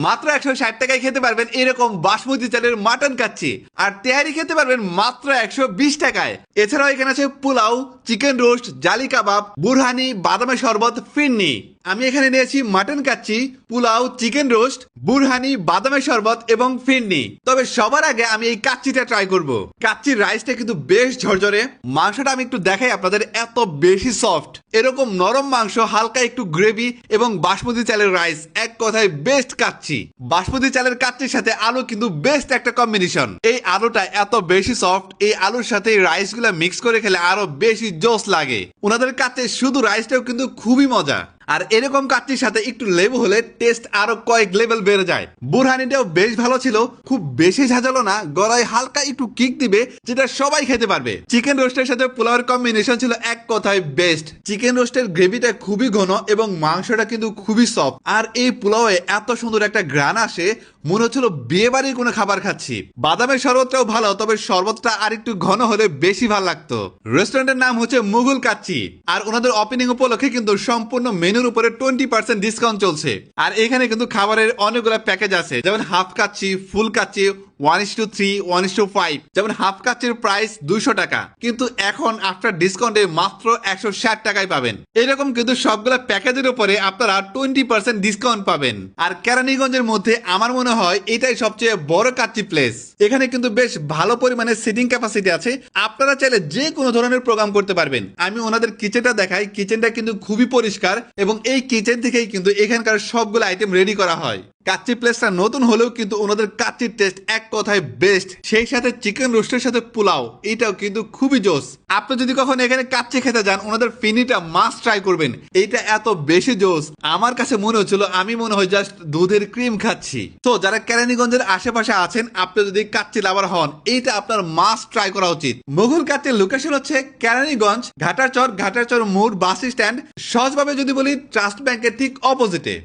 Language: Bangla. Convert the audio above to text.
মাত্র 160 টাকায় খেতে পারবেন এরকম বাসমতি চালের মাটন কাচ্চি, আর তেহারি খেতে পারবেন মাত্র 120 টাকায়। এছাড়াও এখানে আছে পোলাও, চিকেন রোস্ট, জালি কাবাব, বুরহানি, বাদামের শরবত, ফিরনি। আমি এখানে নিয়েছি mutton kacchi, pulao, chicken roast, borhani, বাদামের শরবত এবং ফিরনি। তবে সবার আগে আমি এই কাচ্চিটা ট্রাই করব। কাচ্চির রাইসটা কিন্তু বেশ ঝরঝরে, মাংসটা আমি একটু দেখাই আপনাদের, এত বেশি সফট, এরকম নরম মাংস, হালকা একটু গ্রেভি এবং বাসমতি চালের রাইস, এক কথায় বেস্ট কাচ্চি। বাসমতি চালের কাচ্চির সাথে আলু কিন্তু বেস্ট একটা কম্বিনেশন। এই আলুটা এত বেশি সফট, এই আলুর সাথে এই রাইসগুলো মিক্স করে খেলে আরো বেশি জোস লাগে। ওনাদের কাচ্চির শুধু রাইসটাও কিন্তু খুবই মজা, আর এরকম কাচ্চির সাথে একটু লেবু হলে টেস্ট আরো কয়েক লেভেল বেড়ে যায়। বুরহানিটাও বেশ ভালো ছিল, খুব বেশি ঝাঁঝালো না, গলায় হালকা একটু কিক দিবে, যেটা সবাই খেতে পারবে। চিকেন রোস্টের সাথে পোলাওয়ের কম্বিনেশন ছিল এক কথায় বেস্ট। চিকেন রোস্টের গ্রেভিটা খুবই ঘন এবং মাংসটা কিন্তু খুবই সফট, আর এই পোলাওয়ে এত সুন্দর একটা ঘ্রাণ আসে, মনে হচ্ছিল বিয়ে বাড়ির কোনো খাবার খাচ্ছি। বাদামের শরবতটাও ভালো, তবে শরবতটা আর একটু ঘন হলে বেশি ভালো লাগতো। রেস্টুরেন্টের নাম হচ্ছে মুঘল কাচ্চি, আর ওনাদের ওপেনিং উপলক্ষে কিন্তু সম্পূর্ণ মেনুর উপরে 20% ডিসকাউন্ট চলছে। আর এখানে কিন্তু খাবারের অনেকগুলো প্যাকেজ আছে, যেমন হাফ কাচ্চি, ফুল কাচ্চি, 1:3, 1:5। যেমন হাফ কাচ্চির প্রাইস 200 টাকা, কিন্তু এখন আফটার ডিসকাউন্টে মাত্র 160 টাকায় পাবেন। এরকম কিন্তু সবগুলো প্যাকেজের উপরে আপনারা 20% ডিসকাউন্ট পাবেন। আর কেরানীগঞ্জের মধ্যে আমার মনে হয় এটাই সবচেয়ে বড় কাচ্চি প্লেস। এখানে কিন্তু বেশ ভালো পরিমাণে সিটিং ক্যাপাসিটি আছে, আপনারা চাইলে যে কোনো ধরনের প্রোগ্রাম করতে পারবেন। আমি ওনাদের কিচেনটা দেখাই, কিচেনটা কিন্তু খুবই পরিষ্কার এবং এই কিচেন থেকেই কিন্তু এখানকার সবগুলো আইটেম রেডি করা হয়। কাচ্চি প্লেসটা নতুন হলেও কিন্তু ওনাদের কাচ্চির টেস্ট এক কথায় বেস্ট। সেই সাথে চিকেন রোস্টের সাথে পোলাও, এটাও কিন্তু খুবই জোস। আপনি যদি কখনো এখানে কাচ্চি খেতে যান, ওনাদের ফিনিটা মাস্ট ট্রাই করবেন, এইটা এত বেশি জোস, আমার কাছে মনে হচ্ছিল আমি মনে হয় জাস্ট দুধের ক্রিম খাচ্ছি। তো যারা কেরানীগঞ্জের আশেপাশে আছেন, আপনি যদি কাচ্চি লাভার হন, এইটা আপনার মাস্ট ট্রাই করা উচিত। মুঘল কাচ্চির লোকেশন হচ্ছে কেরানীগঞ্জ, ঘাটারচর মোড় বাস স্ট্যান্ড। সহজভাবে যদি বলি, ট্রাস্ট ব্যাংকের ঠিক অপোজিটে।